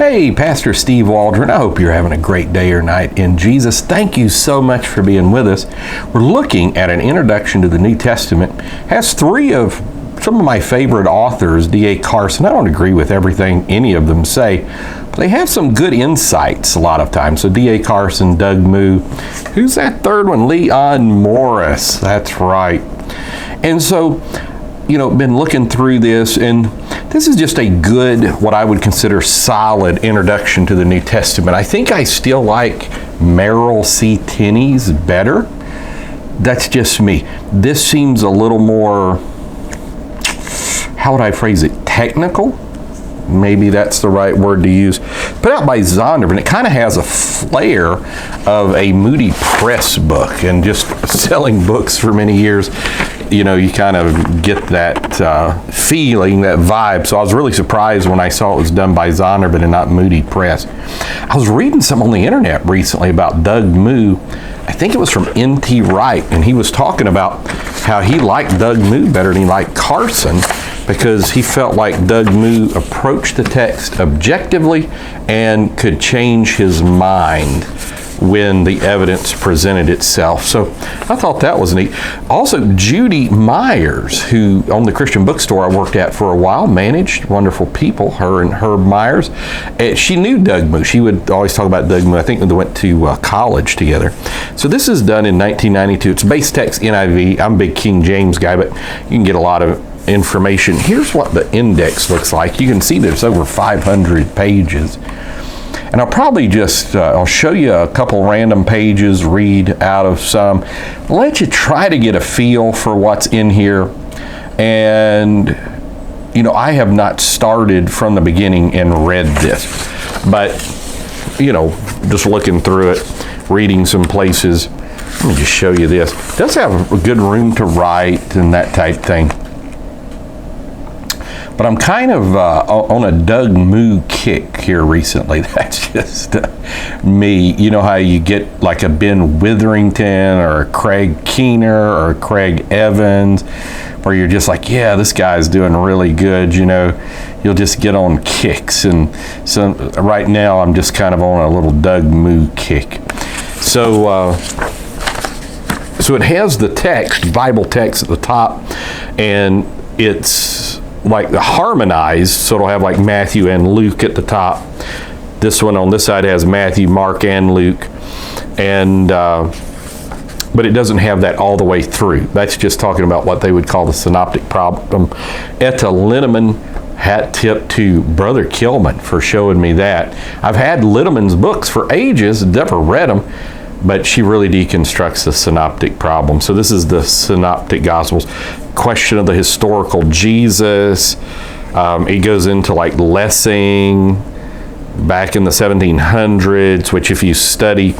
Hey, Pastor Steve Waldron. I hope you're having a great day or night in Jesus. Thank you so much for being with us. We're looking at an introduction to the New Testament. It has three of some of my favorite authors, D.A. Carson. I don't agree with everything any of them say, but they have some good insights a lot of times. So D.A. Carson, Doug Moo. Who's that third one? Leon Morris. That's right. And so, been looking through this, and this is just a good, what I would consider solid introduction to the New Testament. I think I still like Merrill C. Tenney's better. That's just me. This seems a little more, how would I phrase it, technical? Maybe that's the right word to use. Put out by Zondervan. It kind of has a flair of a Moody Press book, and just selling books for many years, you kind of get that feeling, that vibe. So I was really surprised when I saw it was done by Zondervan and not Moody Press. I was reading some on the internet recently about Doug Moo. I think it was from N.T. Wright, and he was talking about how he liked Doug Moo better than he liked Carson, because he felt like Doug Moo approached the text objectively and could change his mind when the evidence presented itself. So I thought that was neat. Also, Judy Myers, who owned the Christian bookstore I worked at for a while, managed, wonderful people, her and Herb Myers. She knew Doug Moo. She would always talk about Doug Moo. I think they went to college together. So this is done in 1992. It's base text NIV. I'm a big King James guy, but you can get a lot of information. Here's what the index looks like. You can see there's over 500 pages. And I'll probably just, I'll show you a couple random pages, read out of some, let you try to get a feel for what's in here. And, I have not started from the beginning and read this, but, just looking through it, reading some places. Let me just show you this. It does have a good room to write and that type thing. But I'm kind of on a Doug Moo kick here recently. That's just me. You know how you get like a Ben Witherington or a Craig Keener or a Craig Evans, where you're just like, yeah, this guy's doing really good. You'll just get on kicks. And so right now I'm just kind of on a little Doug Moo kick. So it has the text, Bible text at the top, and it's like the harmonized, so it'll have like Matthew and Luke at the top. This one on this side has Matthew, Mark, and Luke, and but it doesn't have that all the way through. That's just talking about what they would call the synoptic problem. Etta Linneman, hat tip to Brother Kilman for showing me that. I've had Linneman's books for ages, never read them, but she really deconstructs the synoptic problem. So this is the synoptic gospels. Question of the historical Jesus. It goes into like Lessing back in the 1700s, which if you study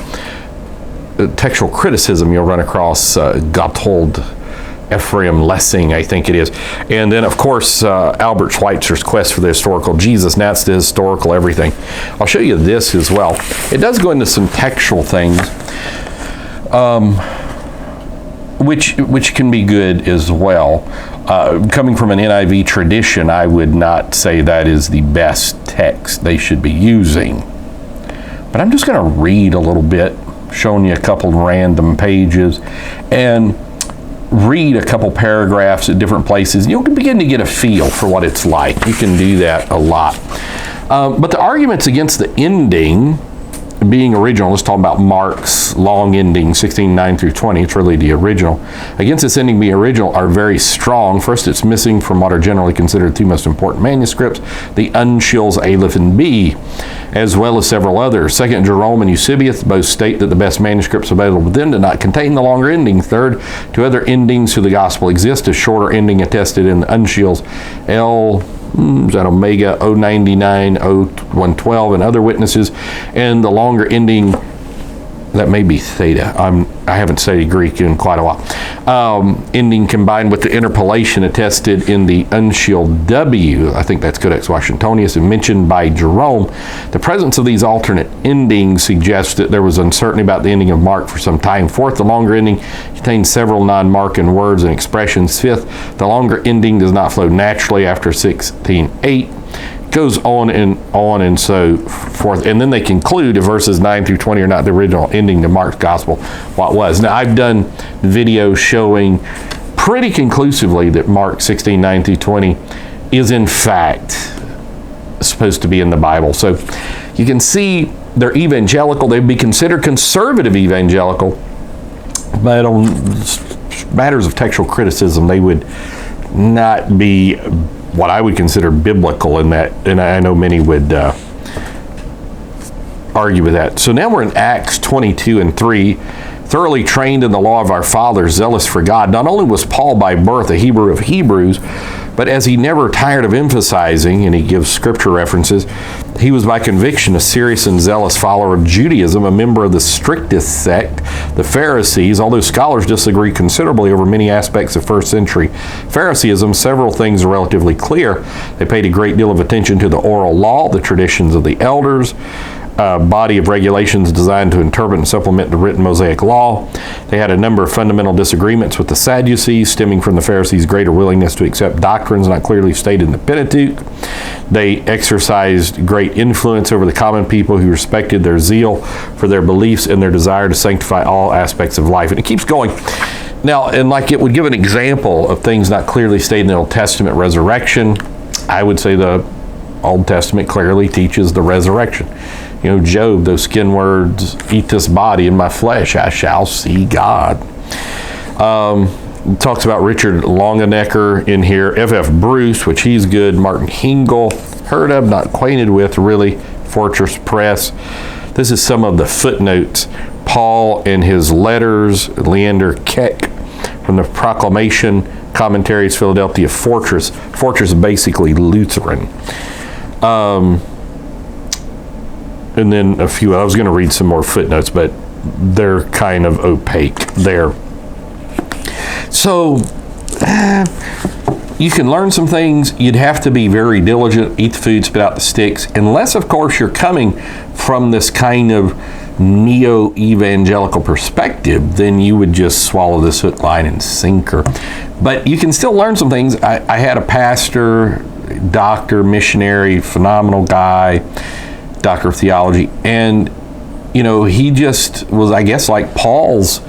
textual criticism, you'll run across Gotthold Ephraim Lessing, I think it is. And then, of course, Albert Schweitzer's Quest for the Historical Jesus. Now it's the historical everything. I'll show you this as well. It does go into some textual things, which can be good as well. Coming from an NIV tradition, I would not say that is the best text they should be using. But I'm just going to read a little bit, showing you a couple random pages, and read a couple paragraphs at different places. You can begin to get a feel for what it's like. You can do that a lot. But the arguments against the ending being original, let's talk about Mark's long ending, 16:9 through 20. It's really the original. Against this ending being original are very strong. First, it's missing from what are generally considered two most important manuscripts, the Uncials, Aleph, and B, as well as several others. Second, Jerome and Eusebius both state that the best manuscripts available then do not contain the longer ending. Third, two other endings to the gospel exist, a shorter ending attested in the Uncials, is that Omega 099, 0112, and other witnesses, and the longer ending, that may be Theta. I haven't studied Greek in quite a while. Ending combined with the interpolation attested in the Uncial W, I think that's Codex Washingtonianus, and mentioned by Jerome. The presence of these alternate endings suggests that there was uncertainty about the ending of Mark for some time. Fourth, the longer ending contains several non-Markan words and expressions. Fifth, the longer ending does not flow naturally after 16:8. Goes on and so forth. And then they conclude if verses 9 through 20 are not the original ending to Mark's gospel, what was. Now, I've done videos showing pretty conclusively that Mark 16, 9 through 20 is in fact supposed to be in the Bible. So you can see they're evangelical. They'd be considered conservative evangelical, but on matters of textual criticism, they would not be what I would consider biblical in that, and I know many would argue with that. So now we're in Acts 22 and 3. Thoroughly trained in the law of our fathers, zealous for God. Not only was Paul by birth a Hebrew of Hebrews, but as he never tired of emphasizing, and he gives scripture references, he was by conviction a serious and zealous follower of Judaism, a member of the strictest sect, the Pharisees. Although scholars disagree considerably over many aspects of first century Phariseeism, several things are relatively clear. They paid a great deal of attention to the oral law, the traditions of the elders, body of regulations designed to interpret and supplement the written Mosaic law. They had a number of fundamental disagreements with the Sadducees, stemming from the Pharisees' greater willingness to accept doctrines not clearly stated in the Pentateuch. They exercised great influence over the common people who respected their zeal for their beliefs and their desire to sanctify all aspects of life. And it keeps going. Now, and like it would give an example of things not clearly stated in the Old Testament, resurrection. I would say the Old Testament clearly teaches the resurrection. You know, Job, those skin words, eat this body in my flesh, I shall see God. Talks about Richard Longenecker in here, F.F. Bruce, which he's good, Martin Hingel, heard of, not acquainted with, really, Fortress Press. This is some of the footnotes. Paul in his letters, Leander Keck from the Proclamation, Commentaries, Philadelphia Fortress. Fortress basically Lutheran. And then a few, I was going to read some more footnotes, but they're kind of opaque there. So, you can learn some things. You'd have to be very diligent, eat the food, spit out the sticks, unless, of course, you're coming from this kind of neo-evangelical perspective, then you would just swallow this hook, line, and sinker. But you can still learn some things. I had a pastor, doctor, missionary, phenomenal guy, doctor of theology, and you know, he just was, I guess, like Paul's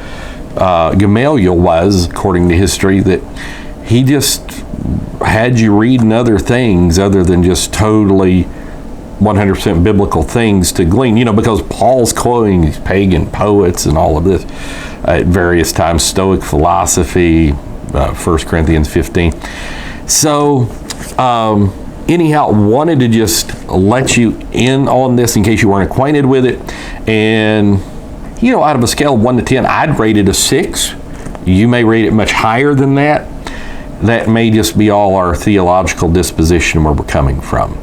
Gamaliel was, according to history, that he just had you reading other things other than just totally 100% biblical things to glean, you know, because Paul's quoting these pagan poets and all of this at various times, Stoic philosophy, 1 Corinthians 15. So anyhow, wanted to just let you in on this in case you weren't acquainted with it. And, you know, out of a scale of 1 to 10, I'd rate it a 6. You may rate it much higher than that. That may just be all our theological disposition where we're coming from.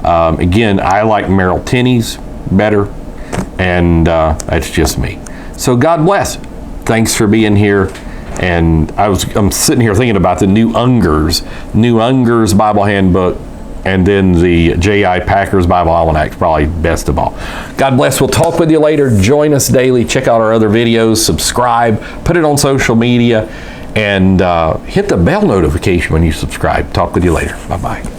Again, I like Merrill Tenney's better, and that's just me. So God bless. Thanks for being here. And I'm sitting here thinking about the New Unger's Bible Handbook, and then the J.I. Packer's Bible Almanac, probably best of all. God bless. We'll talk with you later. Join us daily. Check out our other videos. Subscribe. Put it on social media. And hit the bell notification when you subscribe. Talk with you later. Bye-bye.